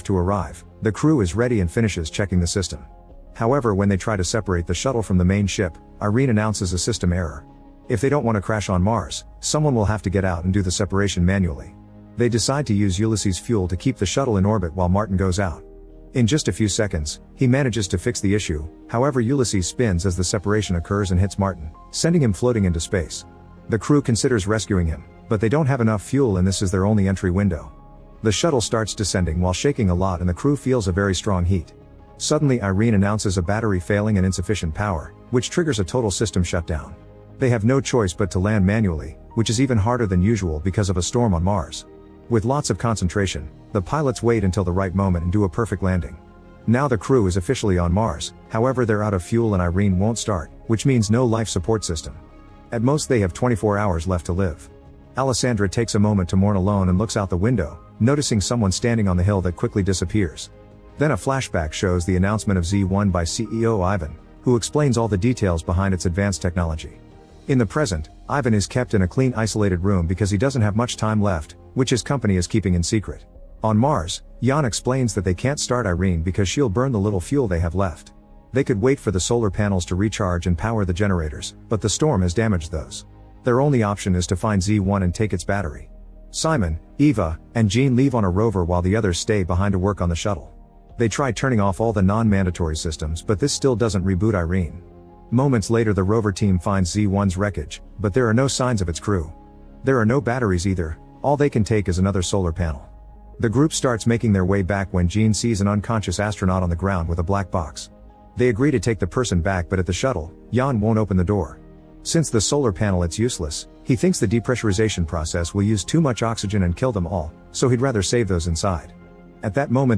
to arrive, the crew is ready and finishes checking the system. However, when they try to separate the shuttle from the main ship, Irene announces a system error. If they don't want to crash on Mars, someone will have to get out and do the separation manually. They decide to use Ulysses' fuel to keep the shuttle in orbit while Martin goes out. In just a few seconds, he manages to fix the issue. However, Ulysses spins as the separation occurs and hits Martin, sending him floating into space. The crew considers rescuing him, but they don't have enough fuel and this is their only entry window. The shuttle starts descending while shaking a lot and the crew feels a very strong heat. Suddenly Irene announces a battery failing and insufficient power, which triggers a total system shutdown. They have no choice but to land manually, which is even harder than usual because of a storm on Mars. With lots of concentration, the pilots wait until the right moment and do a perfect landing. Now the crew is officially on Mars, however they're out of fuel and Irene won't start, which means no life support system. At most they have 24 hours left to live. Alessandra takes a moment to mourn alone and looks out the window, noticing someone standing on the hill that quickly disappears. Then a flashback shows the announcement of Z1 by CEO Ivan, who explains all the details behind its advanced technology. In the present, Ivan is kept in a clean isolated room because he doesn't have much time left, which his company is keeping in secret. On Mars, Jan explains that they can't start Irene because she'll burn the little fuel they have left. They could wait for the solar panels to recharge and power the generators, but the storm has damaged those. Their only option is to find Z1 and take its battery. Simon, Eva, and Jean leave on a rover while the others stay behind to work on the shuttle. They try turning off all the non-mandatory systems but this still doesn't reboot Irene. Moments later the rover team finds Z1's wreckage, but there are no signs of its crew. There are no batteries either, all they can take is another solar panel. The group starts making their way back when Jean sees an unconscious astronaut on the ground with a black box. They agree to take the person back but at the shuttle, Jan won't open the door. Since the solar panel is useless, he thinks the depressurization process will use too much oxygen and kill them all, so he'd rather save those inside. At that moment